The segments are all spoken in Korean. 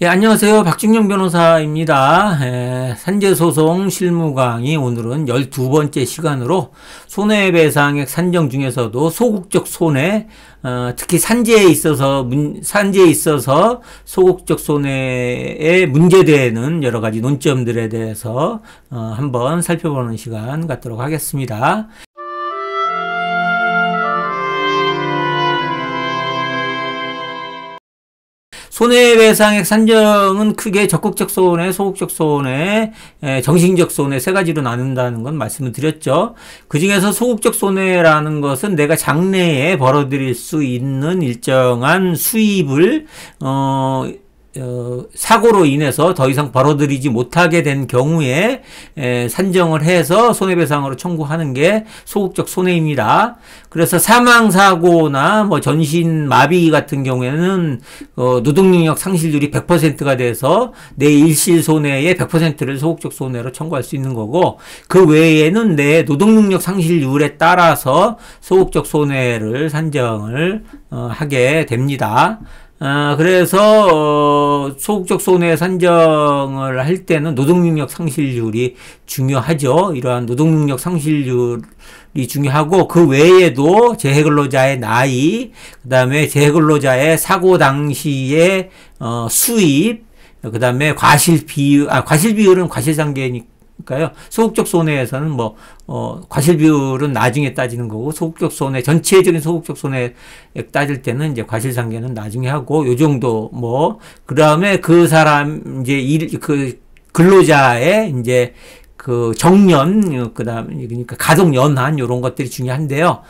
예, 안녕하세요. 박진영 변호사입니다. 산재소송 실무 강의 오늘은 12번째 시간으로 손해배상액 산정 중에서도 소극적 손해, 특히 산재에 있어서 소극적 손해에 문제되는 여러 가지 논점들에 대해서 한번 살펴보는 시간 갖도록 하겠습니다. 손해배상액 산정은 크게 적극적 손해, 소극적 손해, 정신적 손해 세 가지로 나눈다는 건 말씀을 드렸죠. 그 중에서 소극적 손해라는 것은 내가 장래에 벌어들일 수 있는 일정한 수입을 사고로 인해서 더 이상 벌어들이지 못하게 된 경우에 산정을 해서 손해배상으로 청구하는 게 소극적 손해입니다. 그래서 사망사고나 뭐 전신마비 같은 경우에는 노동능력 상실률이 100%가 돼서 내 일실손해의 100%를 소극적 손해로 청구할 수 있는 거고, 그 외에는 내 노동능력 상실률에 따라서 소극적 손해를 산정을 하게 됩니다. 그래서 소극적 손해 산정을 할 때는 노동능력 상실률이 중요하죠. 이러한 노동능력 상실률이 중요하고, 그 외에도 재해근로자의 나이, 그 다음에 재해근로자의 사고 당시의 수입, 그 다음에 과실비율은 과실상계니까 소극적 손해에서는 과실비율은 나중에 따지는 거고, 소극적 손해, 전체적인 소극적 손해 따질 때는 이제 과실상계는 나중에 하고, 요 정도 그 다음에 그 사람, 근로자의 이제 그 정년, 그 다음에 그러니까 가동 연한, 요런 것들이 중요한데요.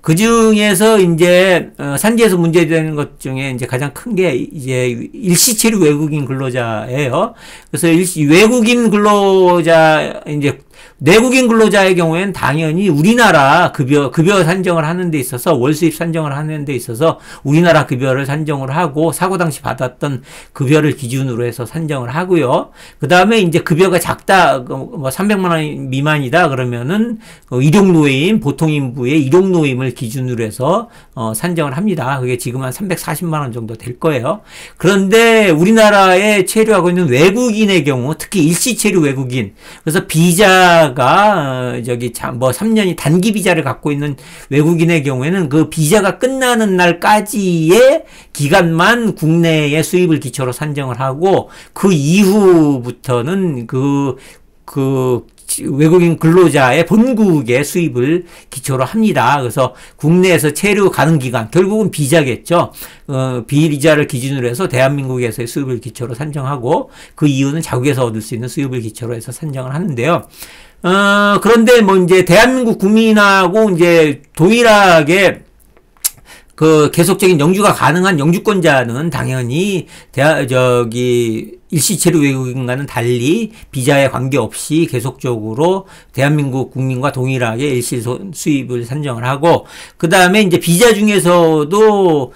그 중에서 이제 산재에서 문제되는 것 중에 이제 가장 큰 게 이제 일시체류 외국인 근로자예요. 그래서 외국인 근로자, 이제 내국인 근로자의 경우에는 당연히 우리나라 급여 산정을 하는 데 있어서, 월수입 산정을 하는 데 있어서 우리나라 급여를 산정을 하고, 사고 당시 받았던 급여를 기준으로 해서 산정을 하고요. 그 다음에 이제 급여가 작다, 300만 원 미만이다 그러면은 일용노임, 보통인부의 일용노임을 기준으로 해서 산정을 합니다. 그게 지금 한 340만 원 정도 될 거예요. 그런데 우리나라에 체류하고 있는 외국인의 경우, 특히 일시체류 외국인, 그래서 비자가 3년이 단기 비자를 갖고 있는 외국인의 경우에는 그 비자가 끝나는 날까지의 기간만 국내의 수입을 기초로 산정을 하고, 그 이후부터는 그 외국인 근로자의 본국의 수입을 기초로 합니다. 그래서 국내에서 체류 가능 기간, 결국은 비자겠죠. 비자를 기준으로 해서 대한민국에서의 수입을 기초로 산정하고, 그 이유는 자국에서 얻을 수 있는 수입을 기초로 해서 산정을 하는데요. 그런데 이제 대한민국 국민하고 이제 동일하게 계속적인 영주가 가능한 영주권자는 당연히 일시체류 외국인과는 달리 비자에 관계없이 계속적으로 대한민국 국민과 동일하게 일시 수입을 산정을 하고, 그 다음에 이제 비자 중에서도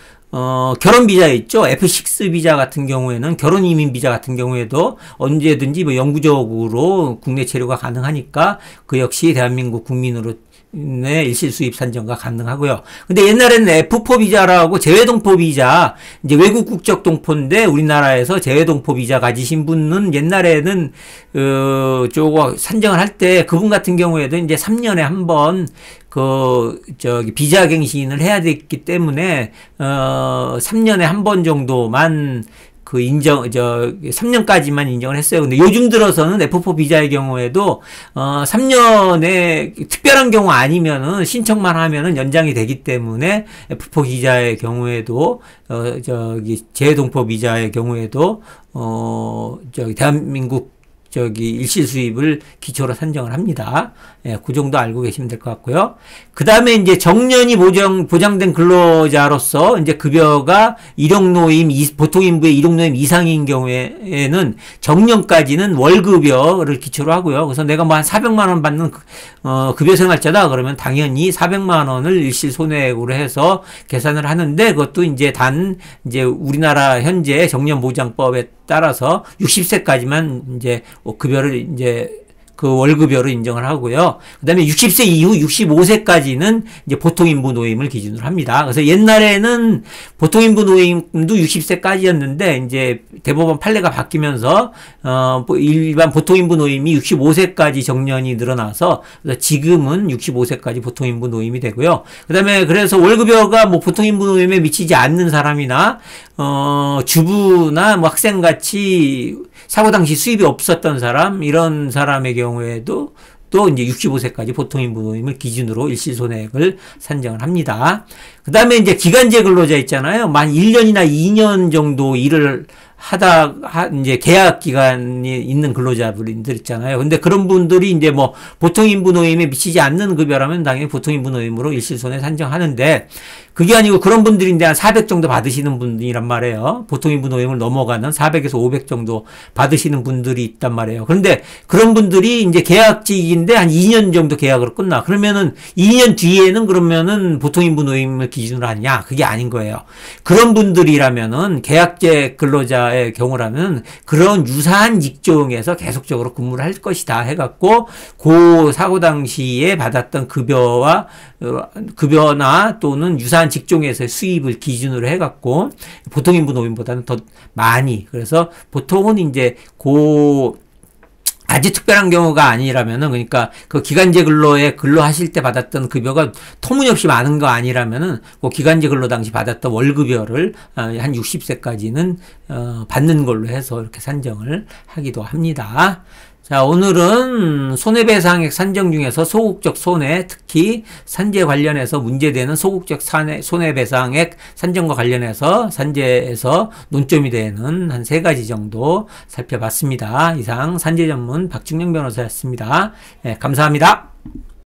결혼 비자 있죠. F6 비자 같은 경우에는, 결혼 이민 비자 같은 경우에도 언제든지 영구적으로 국내 체류가 가능하니까 그 역시 대한민국 국민으로 일실 수입 산정가 가능하고요. 근데 옛날에는 F4 비자라고 재외동포 비자, 이제 외국 국적 동포인데 우리나라에서 재외동포 비자 가지신 분은 옛날에는 저거 산정을 할 때 그분 같은 경우에도 이제 3년에 한 번 비자 갱신을 해야 됐기 때문에 3년에 한 번 정도만 3년까지만 인정을 했어요. 근데 요즘 들어서는 F4 비자의 경우에도, 3년에 특별한 경우 아니면은 신청만 하면은 연장이 되기 때문에 F4 비자의 경우에도, 재외동포 비자의 경우에도, 대한민국 일실 수입을 기초로 산정을 합니다. 예, 그 정도 알고 계시면 될 것 같고요. 그 다음에 이제 정년이 보장된 근로자로서 이제 급여가 보통인부의 일용노임 이상인 경우에는 정년까지는 월급여를 기초로 하고요. 그래서 내가 한 400만 원 받는 급여 생활자다 그러면 당연히 400만 원을 일실 손해액으로 해서 계산을 하는데, 그것도 이제 우리나라 현재 정년보장법에 따라서 60세까지만 이제 급여를 이제 그 월급여로 인정을 하고요. 그 다음에 60세 이후 65세까지는 이제 보통인부 노임을 기준으로 합니다. 그래서 옛날에는 보통인부 노임도 60세까지였는데 이제 대법원 판례가 바뀌면서 일반 보통인부 노임이 65세까지 정년이 늘어나서 그래서 지금은 65세까지 보통인부 노임이 되고요. 그 다음에 그래서 월급여가 뭐 보통인부 노임에 미치지 않는 사람이나 주부나 뭐 학생같이 사고 당시 수입이 없었던 사람, 이런 사람의 경우에도 또 이제 65세까지 보통인부 노임을 기준으로 일시손해액을 산정을 합니다. 그 다음에 이제 기간제 근로자 있잖아요. 만 1년이나 2년 정도 일을 이제 계약 기간이 있는 근로자분들 있잖아요. 근데 그런 분들이 이제 뭐 보통인부 노임에 미치지 않는 급여라면 당연히 보통인부 노임으로 일시손해 산정하는데, 그게 아니고 그런 분들인데 한 400 정도 받으시는 분이란 말이에요. 보통인부 노임을 넘어가는 400에서 500 정도 받으시는 분들이 있단 말이에요. 그런데 그런 분들이 이제 계약직인데 한 2년 정도 계약으로 끝나. 그러면은 2년 뒤에는 그러면은 보통인부 노임을 기준으로 하냐? 그게 아닌 거예요. 그런 분들이라면은 계약제 근로자의 경우라면 그런 유사한 직종에서 계속적으로 근무를 할 것이다 해갖고 그 사고 당시에 받았던 급여나 또는 유사한 직종에서의 수입을 기준으로 해갖고 보통인부 노임보다는 더 많이, 그래서 보통은 이제 아주 특별한 경우가 아니라면은, 그러니까 그 기간제 근로에 근로하실 때 받았던 급여가 터무니없이 많은 거 아니라면은 그 기간제 근로 당시 받았던 월급여를 한 60세까지는 받는 걸로 해서 이렇게 산정을 하기도 합니다. 자, 오늘은 손해배상액 산정 중에서 소극적 손해, 특히 산재 관련해서 문제되는 소극적 손해배상액 산정과 관련해서 산재에서 논점이 되는 한 3가지 정도 살펴봤습니다. 이상 산재 전문 박중영 변호사였습니다. 네, 감사합니다.